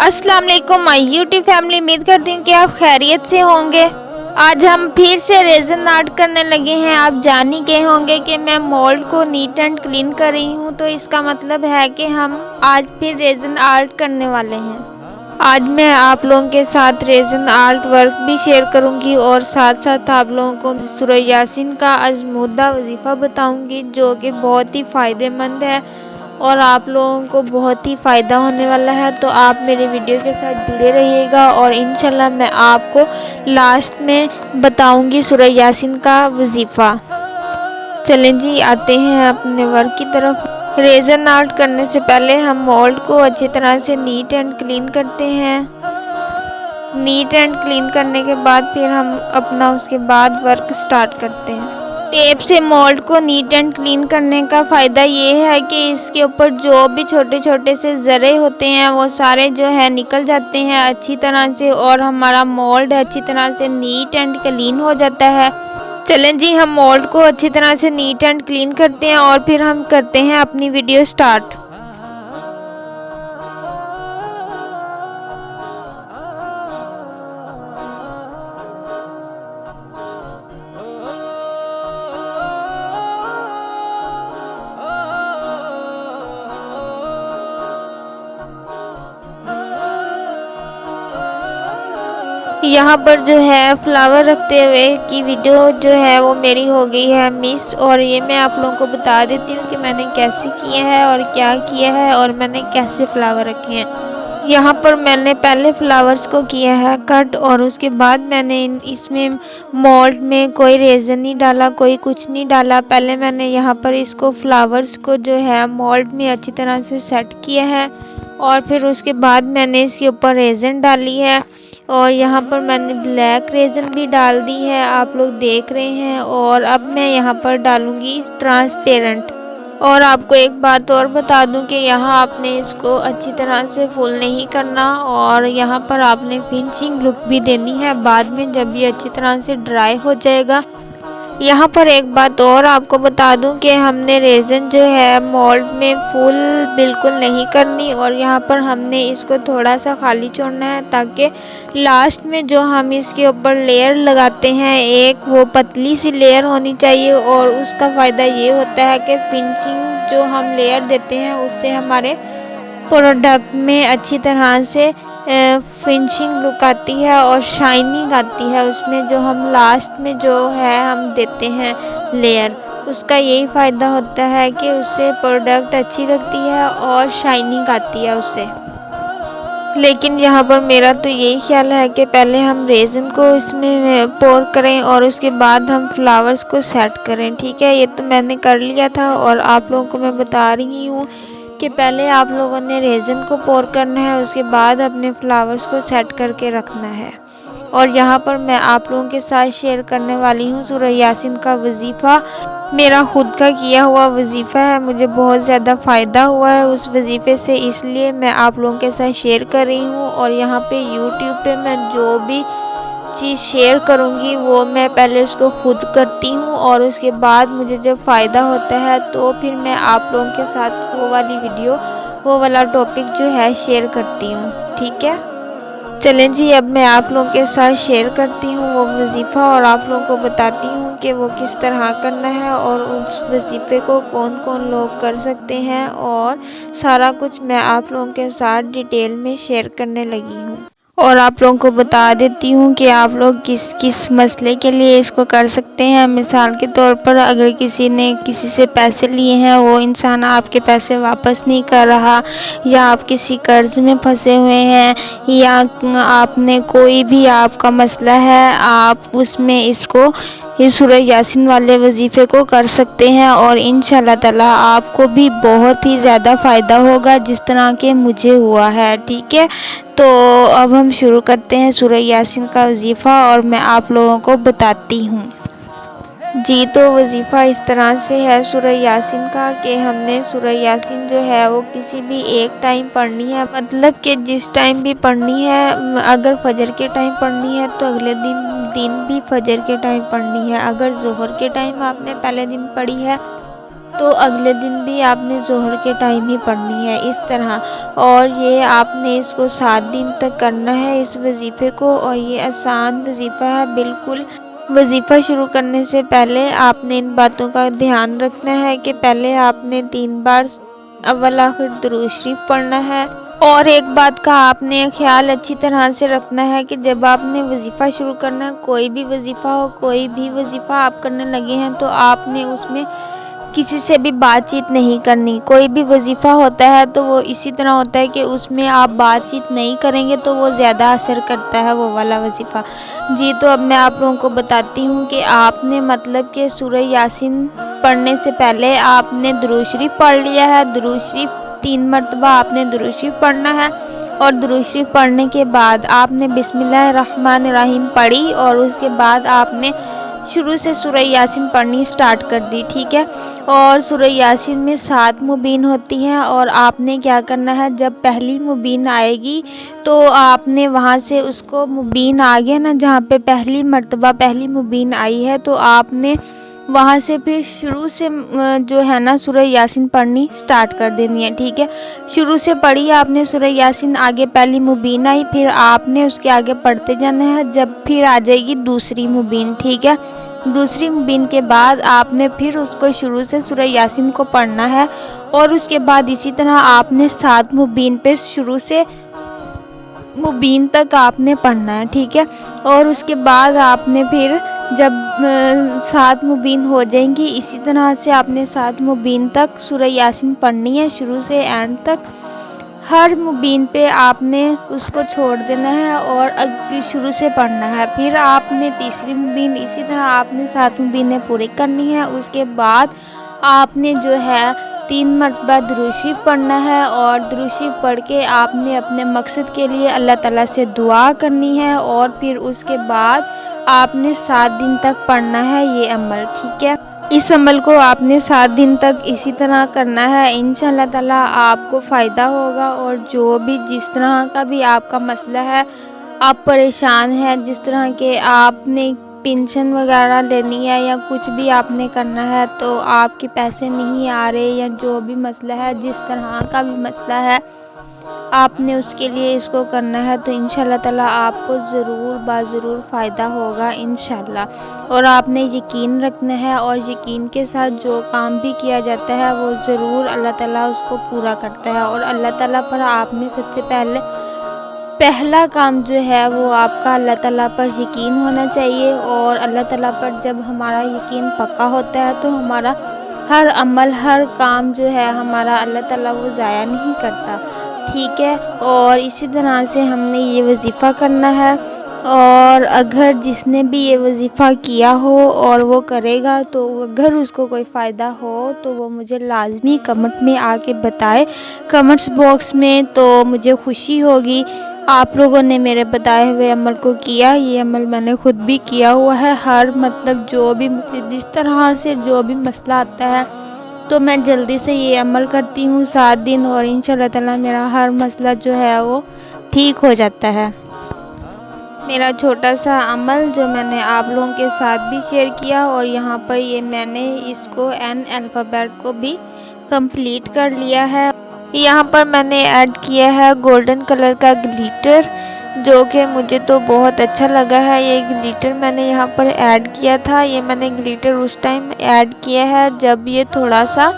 अस्सलाम वालेकुम my YouTube family. उम्मीद करती हूँ कि आप खैरियत से होंगे। आज हम फिर से रेज़न आर्ट करने लगे हैं। आप जान ही गए होंगे कि मैं मोल्ड को नीट एंड क्लीन कर रही हूँ, तो इसका मतलब है कि हम आज फिर रेज़न आर्ट करने वाले हैं। आज मैं आप लोगों के साथ रेज़न आर्ट वर्क भी शेयर करूंगी और साथ साथ आप लोगों को सूरह यासीन का आज़मूदा वजीफ़ा बताऊंगी, जो कि बहुत ही फ़ायदेमंद है और आप लोगों को बहुत ही फ़ायदा होने वाला है। तो आप मेरे वीडियो के साथ जुड़े रहिएगा और इंशाल्लाह मैं आपको लास्ट में बताऊंगी सूरह यासीन का वजीफ़ा। चलें जी, आते हैं अपने वर्क की तरफ। रेज़न आर्ट करने से पहले हम मोल्ड को अच्छी तरह से नीट एंड क्लीन करते हैं। नीट एंड क्लीन करने के बाद फिर हम अपना उसके बाद वर्क स्टार्ट करते हैं। टेप से मोल्ड को नीट एंड क्लीन करने का फ़ायदा ये है कि इसके ऊपर जो भी छोटे छोटे से ज़रे होते हैं वो सारे जो है निकल जाते हैं अच्छी तरह से और हमारा मोल्ड अच्छी तरह से नीट एंड क्लीन हो जाता है। चलें जी, हम मोल्ड को अच्छी तरह से नीट एंड क्लीन करते हैं और फिर हम करते हैं अपनी वीडियो स्टार्ट। यहाँ पर जो है फ्लावर रखते हुए की वीडियो जो है वो मेरी हो गई है मिस, और ये मैं आप लोगों को बता देती हूँ कि मैंने कैसे किया है और क्या किया है और मैंने कैसे फ्लावर रखे हैं। यहाँ पर मैंने पहले फ्लावर्स को किया है कट और उसके बाद मैंने इसमें मोल्ड में कोई रेज़न नहीं डाला, कोई कुछ नहीं डाला। पहले मैंने यहाँ पर इसको फ्लावर्स को जो है मोल्ड में अच्छी तरह से सेट किया है और फिर उसके बाद मैंने इसके ऊपर रेज़न डाली है और यहाँ पर मैंने ब्लैक रेज़न भी डाल दी है, आप लोग देख रहे हैं। और अब मैं यहाँ पर डालूँगी ट्रांसपेरेंट। और आपको एक बात और बता दूं कि यहाँ आपने इसको अच्छी तरह से फुल नहीं करना और यहाँ पर आपने फिनिशिंग लुक भी देनी है बाद में जब ये अच्छी तरह से ड्राई हो जाएगा। यहाँ पर एक बात और आपको बता दूं कि हमने रेज़न जो है मोल्ड में फुल बिल्कुल नहीं करनी और यहाँ पर हमने इसको थोड़ा सा खाली छोड़ना है ताकि लास्ट में जो हम इसके ऊपर लेयर लगाते हैं एक वो पतली सी लेयर होनी चाहिए। और उसका फ़ायदा ये होता है कि फिनिशिंग जो हम लेयर देते हैं उससे हमारे प्रोडक्ट में अच्छी तरह से फिनिशिंग लुक आती है और शाइनिंग आती है उसमें। जो हम लास्ट में जो है हम देते हैं लेयर, उसका यही फ़ायदा होता है कि उससे प्रोडक्ट अच्छी लगती है और शाइनिंग आती है उससे। लेकिन यहाँ पर मेरा तो यही ख्याल है कि पहले हम रेज़न को इसमें पोर करें और उसके बाद हम फ्लावर्स को सेट करें। ठीक है, ये तो मैंने कर लिया था और आप लोगों को मैं बता रही हूँ कि पहले आप लोगों ने रेज़न को पोर करना है, उसके बाद अपने फ्लावर्स को सेट करके रखना है। और यहाँ पर मैं आप लोगों के साथ शेयर करने वाली हूँ सूरह यासीन का वजीफ़ा। मेरा खुद का किया हुआ वजीफ़ा है, मुझे बहुत ज़्यादा फ़ायदा हुआ है उस वजीफ़े से, इसलिए मैं आप लोगों के साथ शेयर कर रही हूँ। और यहाँ पे यूट्यूब पे मैं जो भी चीज़ शेयर करूँगी वो मैं पहले उसको खुद करती हूँ और उसके बाद मुझे जब फ़ायदा होता है तो फिर मैं आप लोगों के साथ वो वाली वीडियो वो वाला टॉपिक जो है शेयर करती हूँ। ठीक है, चलें जी, अब मैं आप लोगों के साथ शेयर करती हूँ वो वजीफ़ा और आप लोगों को बताती हूँ कि वो किस तरह करना है और उस वजीफ़े को कौन कौन लोग कर सकते हैं और सारा कुछ मैं आप लोगों के साथ डिटेल में शेयर करने लगी हूँ। और आप लोगों को बता देती हूँ कि आप लोग किस किस मसले के लिए इसको कर सकते हैं। मिसाल के तौर पर अगर किसी ने किसी से पैसे लिए हैं, वो इंसान आपके पैसे वापस नहीं कर रहा, या आप किसी कर्ज में फंसे हुए हैं, या आपने कोई भी आपका मसला है, आप उसमें इसको इस सूरह यासीन वाले वजीफ़े को कर सकते हैं और इंशाल्लाह ताला आपको भी बहुत ही ज़्यादा फ़ायदा होगा जिस तरह के मुझे हुआ है। ठीक है, तो अब हम शुरू करते हैं सूरह यासीन का वजीफ़ा और मैं आप लोगों को बताती हूँ जी। तो वजीफ़ा इस तरह से है सूरह यासीन का कि हमने सूरह यासीन जो है वो किसी भी एक टाइम पढ़नी है, मतलब कि जिस टाइम भी पढ़नी है। अगर फजर के टाइम पढ़नी है तो अगले दिन भी फजर के टाइम पढ़नी है। अगर ज़ोहर के टाइम आपने पहले दिन पढ़ी है तो अगले दिन भी आपने ज़ोहर के टाइम ही पढ़नी है इस तरह। और ये आपने इसको 7 दिन तक करना है इस वज़ीफ़े को, और ये आसान वज़ीफ़ा है बिल्कुल। वज़ीफ़ा शुरू करने से पहले आपने इन बातों का ध्यान रखना है कि पहले आपने 3 बार अव्वल आखिर दुरूद शरीफ पढ़ना है। और एक बात का आपने ख्याल अच्छी तरह से रखना है कि जब आपने वज़ीफ़ा शुरू करना है, कोई भी वज़ीफ़ा हो, कोई भी वज़ीफ़ा आप करने लगे हैं, तो आपने उसमें किसी से भी बातचीत नहीं करनी। कोई भी वज़ीफ़ा होता है तो वो इसी तरह होता है कि उसमें आप बातचीत नहीं करेंगे तो वो ज़्यादा असर करता है वो वाला वज़ीफ़ा। जी, तो अब मैं आप लोगों को बताती हूँ कि आपने मतलब कि सूरह यासीन पढ़ने से पहले आपने दुरूद शरीफ पढ़ लिया है। दुरूद शरीफ 3 मरतबा आपने दुरूद शरीफ पढ़ना है, और दुरूद शरीफ पढ़ने के बाद आपने बिस्मिल्लाहिर्रहमानिर्रहीम पढ़ी, और उसके बाद आपने शुरू से सूरह यासीन पढ़नी स्टार्ट कर दी, ठीक है। और सूरह यासीन में 7 मुबीन होती हैं, और आपने क्या करना है, जब पहली मुबीन आएगी तो आपने वहाँ से उसको मुबीन आ गया ना, जहाँ पे पहली मरतबा पहली मुबीन आई है, तो आपने वहाँ से फिर शुरू से जो है ना सूरह यासीन पढ़नी स्टार्ट कर देनी है, ठीक है। शुरू से पढ़ी आपने सूरह यासीन, आगे पहली मुबीन आई, फिर आपने उसके आगे पढ़ते जाना है, जब फिर आ जाएगी दूसरी मुबीन, ठीक है। दूसरी मुबीन के बाद आपने फिर उसको शुरू से सूरह यासीन को पढ़ना है, और उसके बाद इसी तरह आपने 7 मुबीन पे शुरू से मुबीन तक आपने पढ़ना है, ठीक है। और उसके बाद आपने फिर जब 7 मुबीन हो जाएंगी, इसी तरह से आपने 7 मुबीन तक सूरह यासीन पढ़नी है शुरू से एंड तक। हर मुबीन पे आपने उसको छोड़ देना है और अगली शुरू से पढ़ना है। फिर आपने तीसरी मुबीन इसी तरह आपने 7 मुबीनें पूरी करनी है। उसके बाद आपने जो है 3 मरतबा दुरूद शरीफ पढ़ना है, और दुरूद शरीफ पढ़ के आपने अपने मकसद के लिए अल्लाह ताला से दुआ करनी है, और फिर उसके बाद आपने 7 दिन तक पढ़ना है ये अमल, ठीक है। इस अमल को आपने 7 दिन तक इसी तरह करना है। इंशाअल्लाह ताला आपको फ़ायदा होगा, और जो भी जिस तरह का भी आपका मसला है, आप परेशान हैं, जिस तरह के आपने पेंशन वगैरह लेनी है या कुछ भी आपने करना है तो आपके पैसे नहीं आ रहे, या जो भी मसला है, जिस तरह का भी मसला है, आपने उसके लिए इसको करना है, तो इंशाल्लाह ताला आपको ज़रूर बाज़रूर फ़ायदा होगा इंशाल्लाह। और आपने यकीन रखना है, और यकीन के साथ जो काम भी किया जाता है वो ज़रूर अल्लाह ताला उसको पूरा करता है। और अल्लाह ताला पर आपने सबसे पहला काम जो है वो आपका अल्लाह ताला पर यकीन होना चाहिए। और अल्लाह ताला पर जब हमारा यकीन पक्का होता है तो हमारा हर अमल हर काम जो है हमारा अल्लाह ताला वो ज़ाया नहीं करता, ठीक है। और इसी तरह से हमने ये वज़ीफ़ा करना है, और अगर जिसने भी ये वज़ीफ़ा किया हो और वो करेगा, तो अगर उसको कोई फ़ायदा हो तो वो मुझे लाज़मी कमेंट में आके बताए, कमेंट्स बॉक्स में, तो मुझे खुशी होगी। आप लोगों ने मेरे बताए हुए अमल को किया, ये अमल मैंने खुद भी किया हुआ है। हर मतलब जो भी जिस तरह से जो भी मसला आता है तो मैं जल्दी से ये अमल करती हूँ 7 दिन, और इंशाल्लाह ताला मेरा हर मसला जो है वो ठीक हो जाता है। मेरा छोटा सा अमल जो मैंने आप लोगों के साथ भी शेयर किया, और यहाँ पर ये मैंने इसको एन अल्फ़ाबेट को भी कंप्लीट कर लिया है। यहाँ पर मैंने ऐड किया है गोल्डन कलर का ग्लिटर, जो कि मुझे तो बहुत अच्छा लगा है। ये ग्लिटर मैंने यहाँ पर ऐड किया था। ये मैंने ग्लिटर उस टाइम ऐड किया है जब ये थोड़ा सा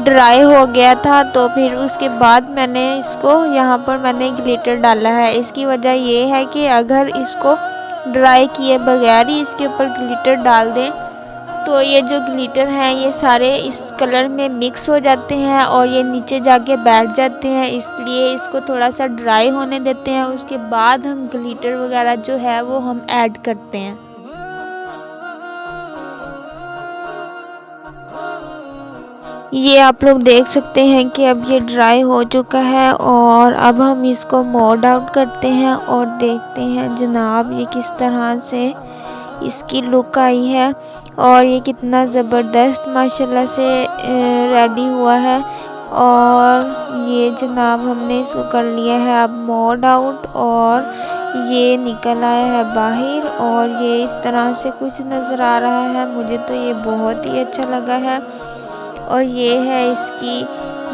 ड्राई हो गया था, तो फिर उसके बाद मैंने इसको यहाँ पर मैंने ग्लिटर डाला है। इसकी वजह ये है कि अगर इसको ड्राई किए बगैर ही इसके ऊपर ग्लिटर डाल दें तो ये जो ग्लिटर हैं ये सारे इस कलर में मिक्स हो जाते हैं और ये नीचे जाके बैठ जाते हैं। इसलिए इसको थोड़ा सा ड्राई होने देते हैं, उसके बाद हम ग्लिटर वगैरह जो है वो हम ऐड करते हैं। ये आप लोग देख सकते हैं कि अब ये ड्राई हो चुका है, और अब हम इसको मोल्ड आउट करते हैं और देखते हैं जनाब ये किस तरह से इसकी लुक आई है, और ये कितना ज़बरदस्त माशाल्लाह से रेडी हुआ है। और ये जनाब हमने इसको कर लिया है अब मोल्ड आउट, और ये निकल आया है बाहर, और ये इस तरह से कुछ नज़र आ रहा है। मुझे तो ये बहुत ही अच्छा लगा है। और ये है इसकी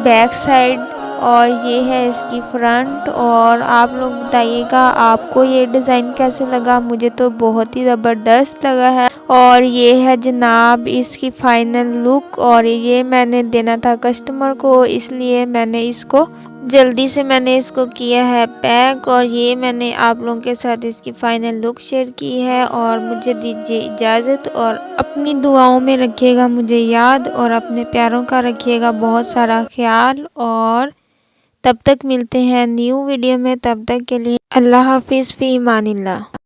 बैक साइड और ये है इसकी फ्रंट। और आप लोग बताइएगा आपको ये डिज़ाइन कैसे लगा, मुझे तो बहुत ही ज़बरदस्त लगा है। और ये है जनाब इसकी फाइनल लुक, और ये मैंने देना था कस्टमर को, इसलिए मैंने इसको जल्दी से किया है पैक। और ये मैंने आप लोगों के साथ इसकी फाइनल लुक शेयर की है। और मुझे दीजिए इजाज़त, और अपनी दुआओं में रखिएगा मुझे याद, और अपने प्यारों का रखिएगा बहुत सारा ख्याल। और तब तक मिलते हैं न्यू वीडियो में, तब तक के लिए अल्लाह हाफिज़ फ़ी अमानिल्लाह।